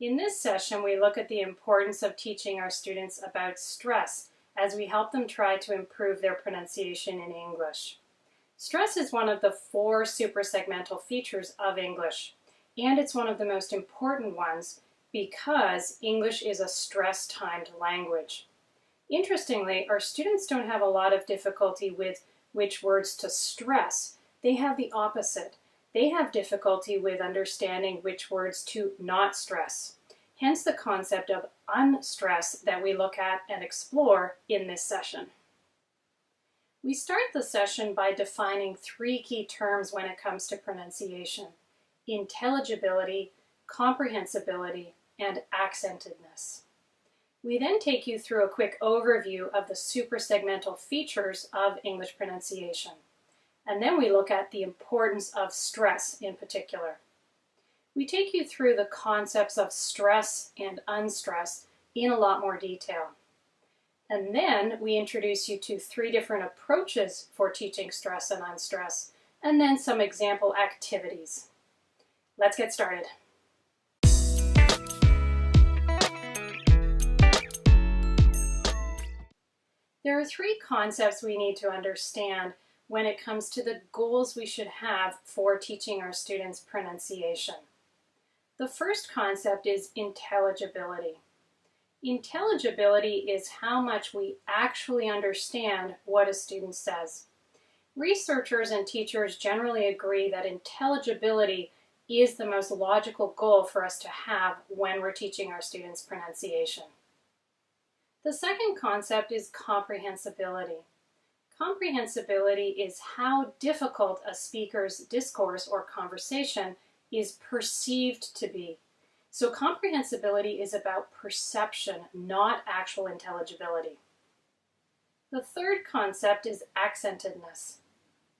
In this session, we look at the importance of teaching our students about stress as we help them try to improve their pronunciation in English. Stress is one of the 4 suprasegmental features of English, and it's one of the most important ones because English is a stress-timed language. Interestingly, our students don't have a lot of difficulty with which words to stress. They have the opposite. They have difficulty with understanding which words to not stress. Hence the concept of unstress that we look at and explore in this session. We start the session by defining 3 key terms when it comes to pronunciation: intelligibility, comprehensibility, and accentedness. We then take you through a quick overview of the suprasegmental features of English pronunciation. And then we look at the importance of stress in particular. We take you through the concepts of stress and unstress in a lot more detail. And then we introduce you to 3 different approaches for teaching stress and unstress, and then some example activities. Let's get started. There are 3 concepts we need to understand when it comes to the goals we should have for teaching our students pronunciation. The first concept is intelligibility. Intelligibility is how much we actually understand what a student says. Researchers and teachers generally agree that intelligibility is the most logical goal for us to have when we're teaching our students pronunciation. The second concept is comprehensibility. Comprehensibility is how difficult a speaker's discourse or conversation is perceived to be. So comprehensibility is about perception, not actual intelligibility. The third concept is accentedness.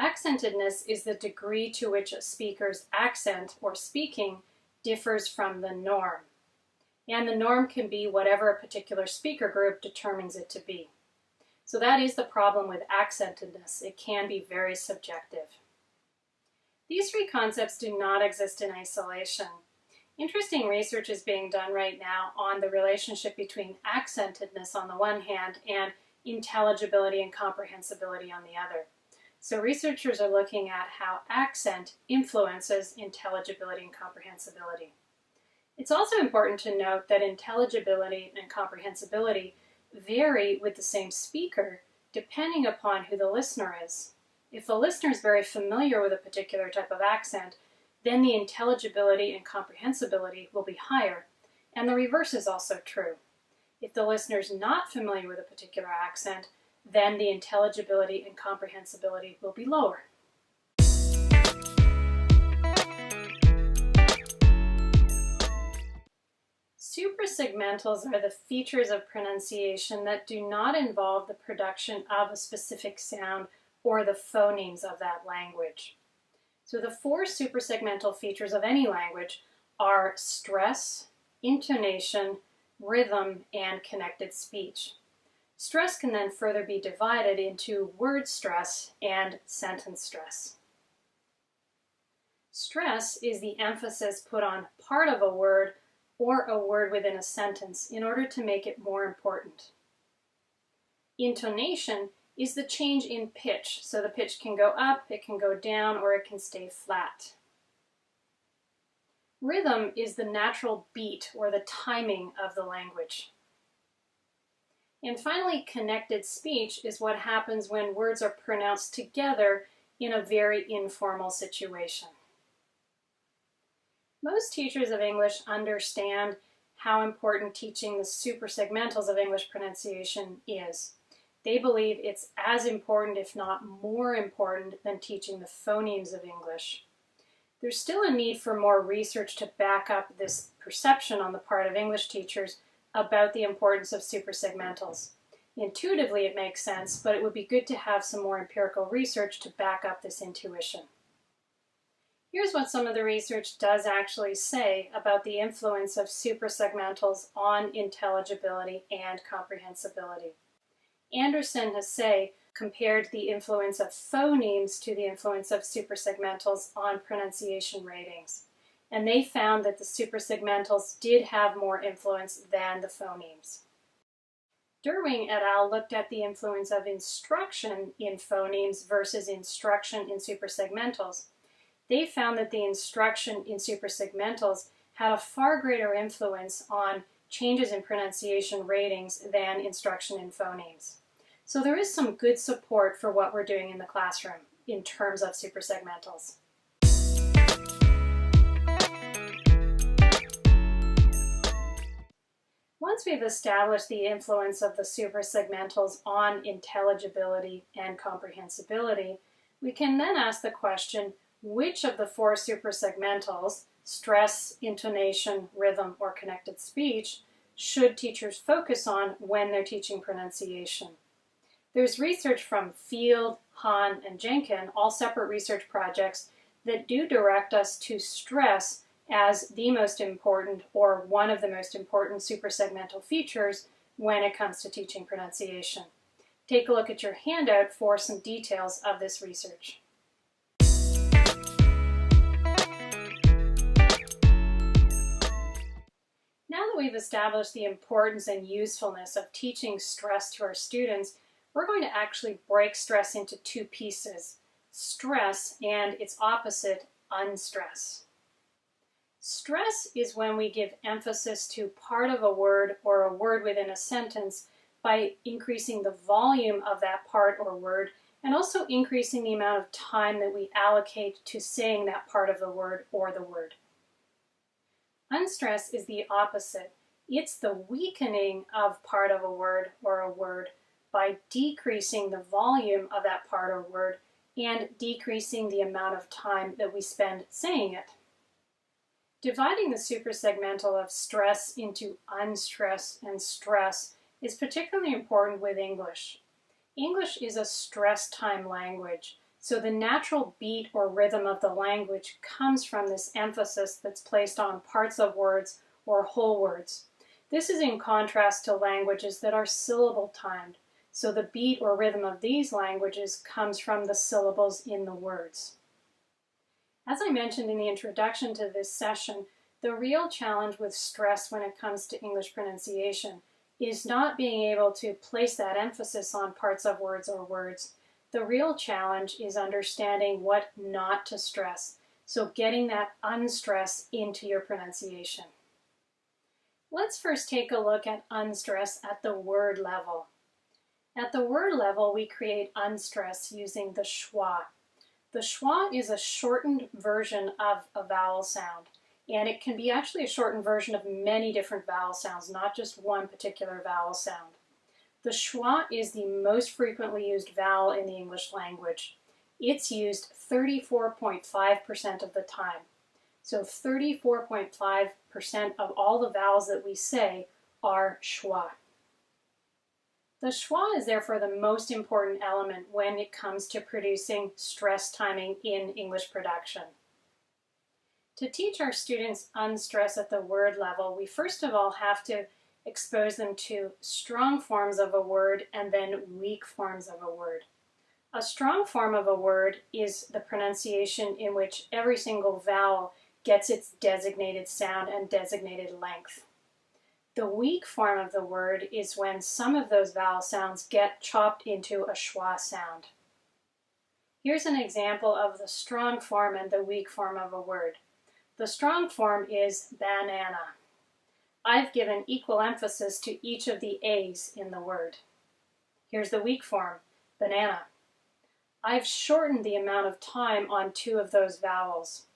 Accentedness is the degree to which a speaker's accent or speaking differs from the norm. And the norm can be whatever a particular speaker group determines it to be. So that is the problem with accentedness. It can be very subjective. These 3 concepts do not exist in isolation. Interesting research is being done right now on the relationship between accentedness on the one hand and intelligibility and comprehensibility on the other. So researchers are looking at how accent influences intelligibility and comprehensibility. It's also important to note that intelligibility and comprehensibility vary with the same speaker depending upon who the listener is. If the listener is very familiar with a particular type of accent, then the intelligibility and comprehensibility will be higher, and the reverse is also true. If the listener is not familiar with a particular accent, then the intelligibility and comprehensibility will be lower. Suprasegmentals are the features of pronunciation that do not involve the production of a specific sound or the phonemes of that language. So the 4 suprasegmental features of any language are stress, intonation, rhythm, and connected speech. Stress can then further be divided into word stress and sentence stress. Stress is the emphasis put on part of a word or a word within a sentence in order to make it more important. Intonation is the change in pitch, so the pitch can go up, it can go down, or it can stay flat. Rhythm is the natural beat or the timing of the language. And finally, connected speech is what happens when words are pronounced together in a very informal situation. Most teachers of English understand how important teaching the suprasegmentals of English pronunciation is. They believe it's as important, if not more important, than teaching the phonemes of English. There's still a need for more research to back up this perception on the part of English teachers about the importance of suprasegmentals. Intuitively it makes sense, but it would be good to have some more empirical research to back up this intuition. Here's what some of the research does actually say about the influence of suprasegmentals on intelligibility and comprehensibility. Anderson and Hasse compared the influence of phonemes to the influence of suprasegmentals on pronunciation ratings. and they found that the suprasegmentals did have more influence than the phonemes. Derwing et al. Looked at the influence of instruction in phonemes versus instruction in suprasegmentals. They found that the instruction in suprasegmentals had a far greater influence on changes in pronunciation ratings than instruction in phonemes. So there is some good support for what we're doing in the classroom in terms of suprasegmentals. Once we've established the influence of the suprasegmentals on intelligibility and comprehensibility, we can then ask the question, which of the four suprasegmentals, stress, intonation, rhythm, or connected speech, should teachers focus on when they're teaching pronunciation? There's research from Field, Hahn, and Jenkin, all separate research projects, that do direct us to stress as the most important or one of the most important suprasegmental features when it comes to teaching pronunciation. Take a look at your handout for some details of this research. Now that we've established the importance and usefulness of teaching stress to our students, we're going to actually break stress into two pieces: stress and its opposite, unstress. Stress is when we give emphasis to part of a word or a word within a sentence by increasing the volume of that part or word and also increasing the amount of time that we allocate to saying that part of the word or the word. Unstress is the opposite. It's the weakening of part of a word or a word by decreasing the volume of that part or word and decreasing the amount of time that we spend saying it. Dividing the suprasegmental of stress into unstress and stress is particularly important with English. English is a stress time language, so the natural beat or rhythm of the language comes from this emphasis that's placed on parts of words or whole words. This is in contrast to languages that are syllable timed, so the beat or rhythm of these languages comes from the syllables in the words. As I mentioned in the introduction to this session, the real challenge with stress when it comes to English pronunciation is not being able to place that emphasis on parts of words or words. The real challenge is understanding what not to stress, so getting that unstress into your pronunciation. Let's first take a look at unstress at the word level. At the word level, we create unstress using the schwa. The schwa is a shortened version of a vowel sound, and it can be actually a shortened version of many different vowel sounds, not just one particular vowel sound. The schwa is the most frequently used vowel in the English language. It's used 34.5% of the time. So 34.5% of all the vowels that we say are schwa. The schwa is therefore the most important element when it comes to producing stress timing in English production. To teach our students unstress at the word level, we first of all have to expose them to strong forms of a word and then weak forms of a word. A strong form of a word is the pronunciation in which every single vowel gets its designated sound and designated length. The weak form of the word is when some of those vowel sounds get chopped into a schwa sound. Here's an example of the strong form and the weak form of a word. The strong form is banana. I've given equal emphasis to each of the A's in the word. Here's the weak form, banana. I've shortened the amount of time on two of those vowels.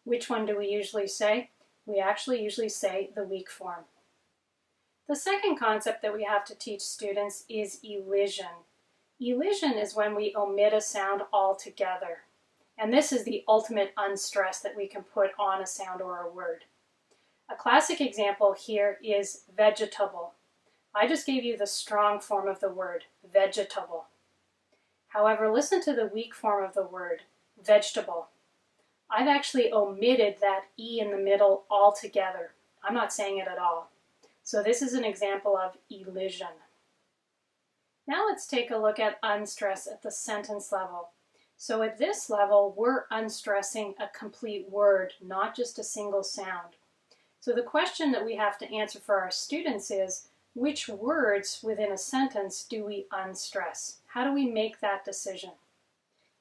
Which one do we usually say? We actually usually say the weak form. The second concept that we have to teach students is elision. Elision is when we omit a sound altogether. And this is the ultimate unstress that we can put on a sound or a word. A classic example here is vegetable. I just gave you the strong form of the word, vegetable. However, listen to the weak form of the word, vegetable. I've actually omitted that E in the middle altogether. I'm not saying it at all. So this is an example of elision. Now let's take a look at unstress at the sentence level. So at this level, we're unstressing a complete word, not just a single sound. So the question that we have to answer for our students is, which words within a sentence do we unstress? How do we make that decision?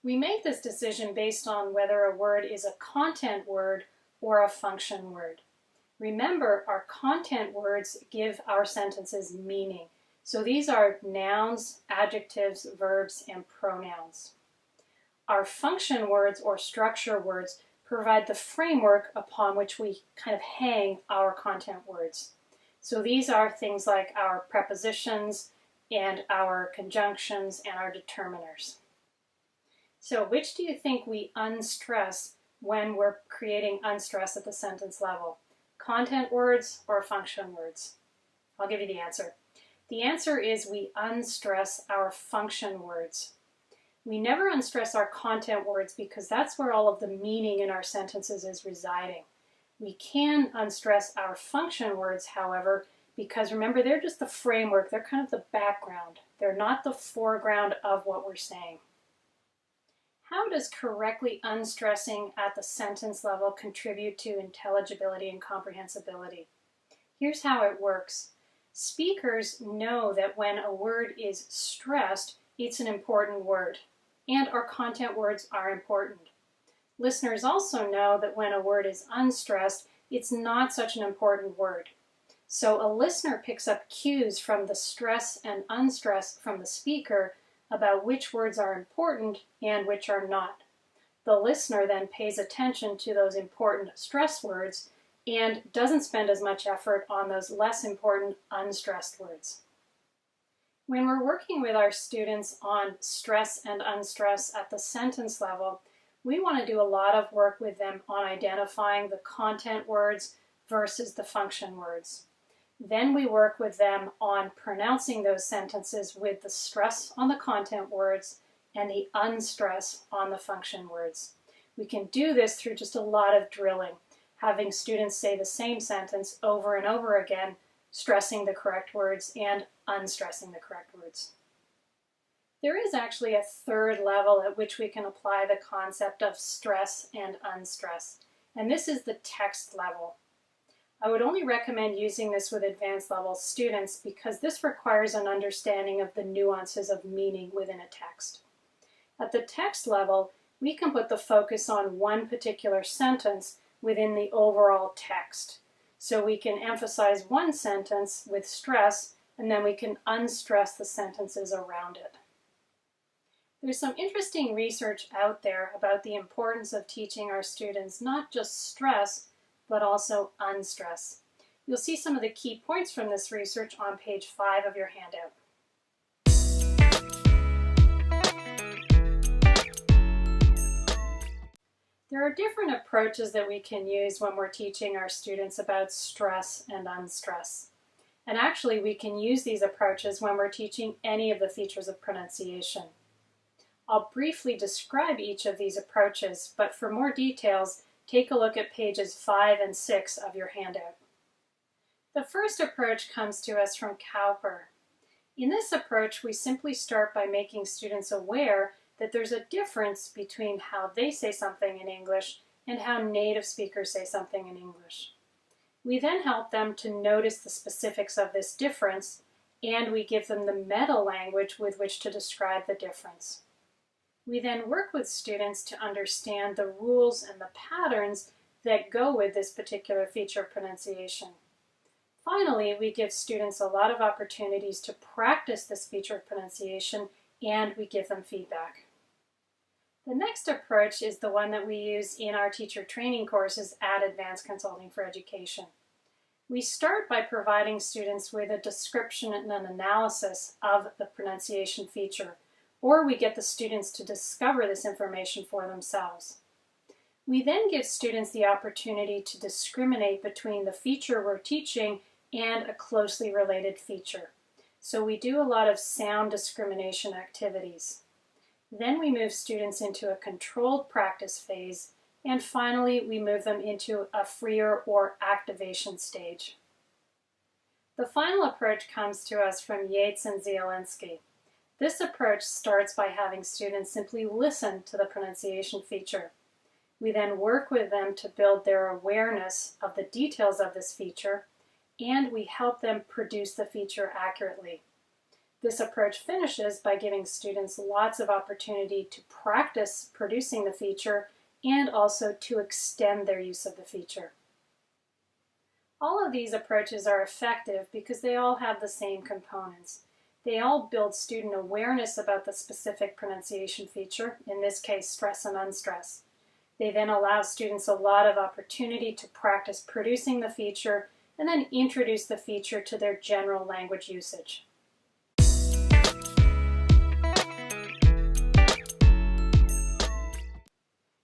We make this decision based on whether a word is a content word or a function word. Remember, our content words give our sentences meaning. So these are nouns, adjectives, verbs, and pronouns. Our function words or structure words provide the framework upon which we kind of hang our content words. So these are things like our prepositions and our conjunctions and our determiners. So which do you think we unstress when we're creating unstress at the sentence level? Content words or function words? I'll give you the answer. The answer is we unstress our function words. We never unstress our content words because that's where all of the meaning in our sentences is residing. We can unstress our function words, however, because remember, they're just the framework. They're kind of the background. They're not the foreground of what we're saying. How does correctly unstressing at the sentence level contribute to intelligibility and comprehensibility? Here's how it works. Speakers know that when a word is stressed, it's an important word, and our content words are important. Listeners also know that when a word is unstressed, it's not such an important word. So a listener picks up cues from the stress and unstress from the speaker about which words are important and which are not. The listener then pays attention to those important stress words and doesn't spend as much effort on those less important unstressed words. When we're working with our students on stress and unstress at the sentence level, we want to do a lot of work with them on identifying the content words versus the function words. Then we work with them on pronouncing those sentences with the stress on the content words and the unstress on the function words. We can do this through just a lot of drilling, having students say the same sentence over and over again, stressing the correct words and unstressing the correct words. There is actually a third level at which we can apply the concept of stress and unstress, and this is the text level. I would only recommend using this with advanced level students because this requires an understanding of the nuances of meaning within a text. At the text level, we can put the focus on one particular sentence within the overall text. So we can emphasize one sentence with stress, and then we can unstress the sentences around it. There's some interesting research out there about the importance of teaching our students not just stress, but also unstress. You'll see some of the key points from this research on page 5 of your handout. There are different approaches that we can use when we're teaching our students about stress and unstress. And actually, we can use these approaches when we're teaching any of the features of pronunciation. I'll briefly describe each of these approaches, but for more details, take a look at pages 5 and 6 of your handout. The first approach comes to us from Cowper. In this approach, we simply start by making students aware that there's a difference between how they say something in English and how native speakers say something in English. We then help them to notice the specifics of this difference, and we give them the meta language with which to describe the difference. We then work with students to understand the rules and the patterns that go with this particular feature of pronunciation. Finally, we give students a lot of opportunities to practice this feature of pronunciation, and we give them feedback. The next approach is the one that we use in our teacher training courses at Advanced Consulting for Education. We start by providing students with a description and an analysis of the pronunciation feature, or we get the students to discover this information for themselves. We then give students the opportunity to discriminate between the feature we're teaching and a closely related feature. So we do a lot of sound discrimination activities. Then we move students into a controlled practice phase, and finally we move them into a freer or activation stage. The final approach comes to us from Yates and Zielinski. This approach starts by having students simply listen to the pronunciation feature. We then work with them to build their awareness of the details of this feature, and we help them produce the feature accurately. This approach finishes by giving students lots of opportunity to practice producing the feature and also to extend their use of the feature. All of these approaches are effective because they all have the same components. They all build student awareness about the specific pronunciation feature, in this case stress and unstress. They then allow students a lot of opportunity to practice producing the feature and then introduce the feature to their general language usage.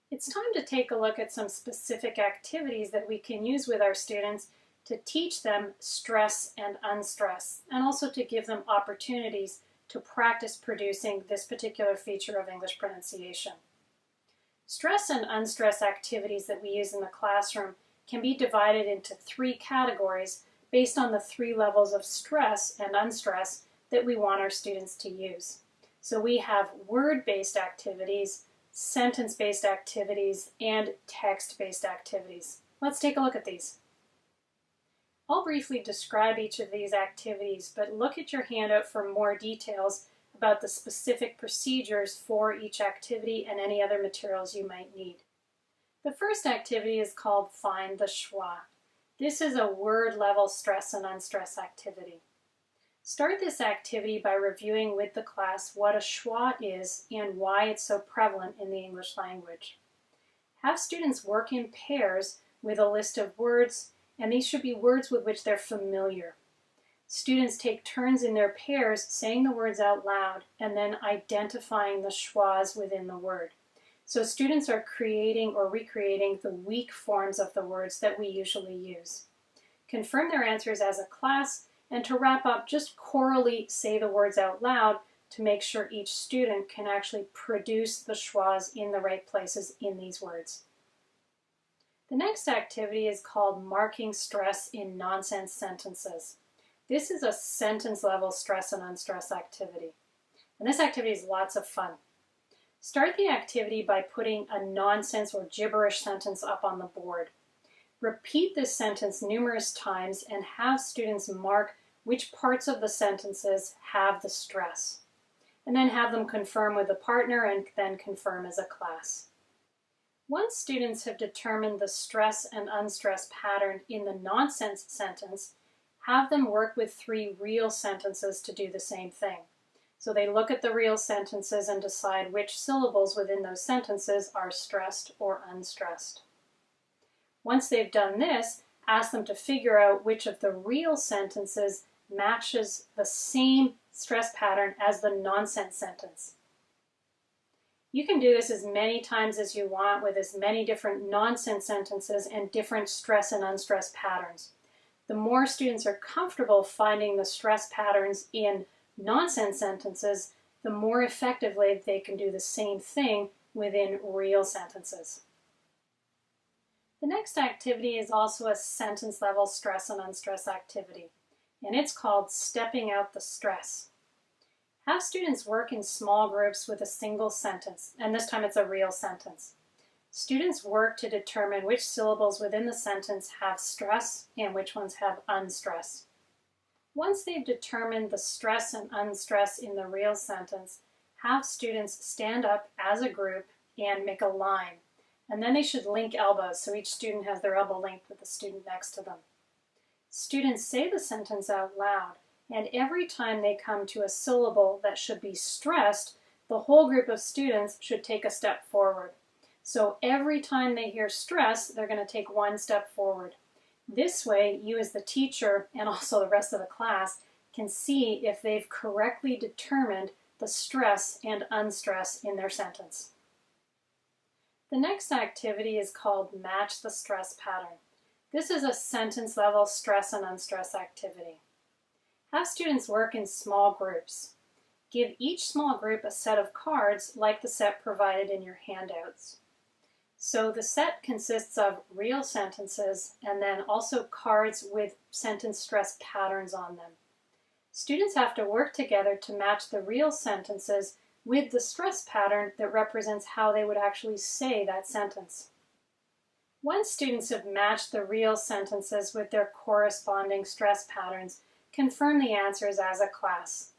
It's time to take a look at some specific activities that we can use with our students to teach them stress and unstress, and also to give them opportunities to practice producing this particular feature of English pronunciation. Stress and unstress activities that we use in the classroom can be divided into three categories based on the three levels of stress and unstress that we want our students to use. So we have word-based activities, sentence-based activities, and text-based activities. Let's take a look at these. I'll briefly describe each of these activities, but look at your handout for more details about the specific procedures for each activity and any other materials you might need. The first activity is called Find the Schwa. This is a word-level stress and unstress activity. Start this activity by reviewing with the class what a schwa is and why it's so prevalent in the English language. Have students work in pairs with a list of words, and these should be words with which they're familiar. Students take turns in their pairs saying the words out loud and then identifying the schwas within the word. So students are creating or recreating the weak forms of the words that we usually use. Confirm their answers as a class, and to wrap up, just chorally say the words out loud to make sure each student can actually produce the schwas in the right places in these words. The next activity is called Marking Stress in Nonsense Sentences. This is a sentence-level stress and unstress activity. And this activity is lots of fun. Start the activity by putting a nonsense or gibberish sentence up on the board. Repeat this sentence numerous times and have students mark which parts of the sentences have the stress. And then have them confirm with a partner and then confirm as a class. Once students have determined the stress and unstress pattern in the nonsense sentence, have them work with 3 real sentences to do the same thing. So they look at the real sentences and decide which syllables within those sentences are stressed or unstressed. Once they've done this, ask them to figure out which of the real sentences matches the same stress pattern as the nonsense sentence. You can do this as many times as you want with as many different nonsense sentences and different stress and unstress patterns. The more students are comfortable finding the stress patterns in nonsense sentences, the more effectively they can do the same thing within real sentences. The next activity is also a sentence-level stress and unstress activity, and it's called Stepping Out the Stress. Have students work in small groups with a single sentence, and this time it's a real sentence. Students work to determine which syllables within the sentence have stress and which ones have unstress. Once they've determined the stress and unstress in the real sentence, have students stand up as a group and make a line. And then they should link elbows, so each student has their elbow linked with the student next to them. Students say the sentence out loud, and every time they come to a syllable that should be stressed, the whole group of students should take a step forward. So every time they hear stress, they're going to take 1 step forward. This way, you as the teacher, and also the rest of the class, can see if they've correctly determined the stress and unstress in their sentence. The next activity is called Match the Stress Pattern. This is a sentence-level stress and unstress activity. Have students work in small groups. Give each small group a set of cards like the set provided in your handouts. So the set consists of real sentences and then also cards with sentence stress patterns on them. Students have to work together to match the real sentences with the stress pattern that represents how they would actually say that sentence. Once students have matched the real sentences with their corresponding stress patterns, confirm the answers as a class,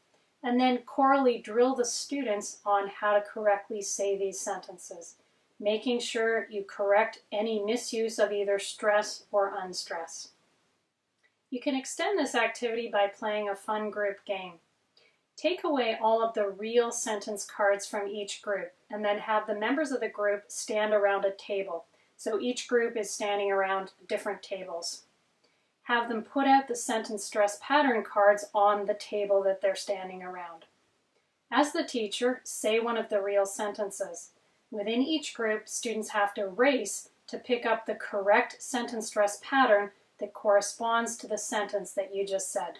and then chorally drill the students on how to correctly say these sentences, making sure you correct any misuse of either stress or unstress. You can extend this activity by playing a fun group game. Take away all of the real sentence cards from each group, and then have the members of the group stand around a table. So each group is standing around different tables. Have them put out the sentence stress pattern cards on the table that they're standing around. As the teacher, say one of the real sentences. Within each group, students have to race to pick up the correct sentence stress pattern that corresponds to the sentence that you just said.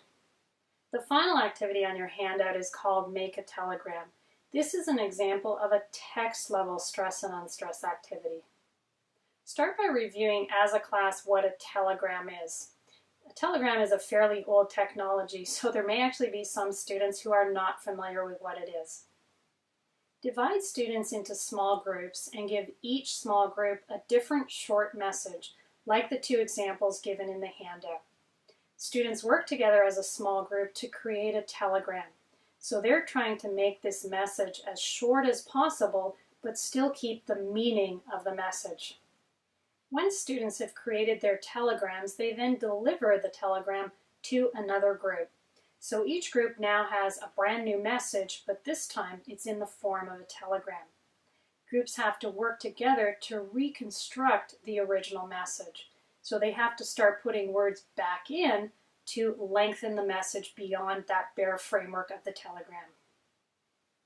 The final activity on your handout is called Make a Telegram. This is an example of a text-level stress and unstress activity. Start by reviewing as a class what a telegram is. A telegram is a fairly old technology, so there may actually be some students who are not familiar with what it is. Divide students into small groups and give each small group a different short message, like the two examples given in the handout. Students work together as a small group to create a telegram. So they're trying to make this message as short as possible, but still keep the meaning of the message. Once students have created their telegrams, they then deliver the telegram to another group. So each group now has a brand new message, but this time it's in the form of a telegram. Groups have to work together to reconstruct the original message. So they have to start putting words back in to lengthen the message beyond that bare framework of the telegram.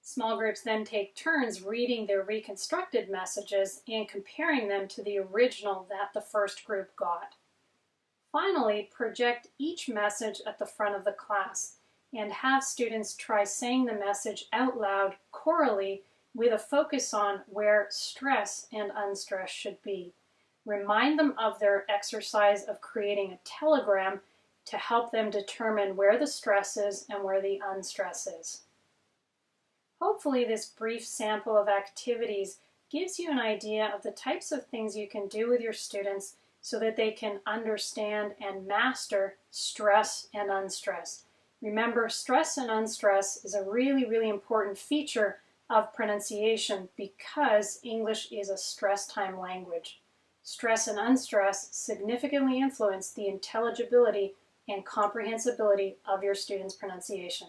Small groups then take turns reading their reconstructed messages and comparing them to the original that the first group got. Finally, project each message at the front of the class and have students try saying the message out loud chorally with a focus on where stress and unstress should be. Remind them of their exercise of creating a telegram to help them determine where the stress is and where the unstress is. Hopefully this brief sample of activities gives you an idea of the types of things you can do with your students so that they can understand and master stress and unstress. Remember, stress and unstress is a really, really important feature of pronunciation because English is a stress time language. Stress and unstress significantly influence the intelligibility and comprehensibility of your students' pronunciation.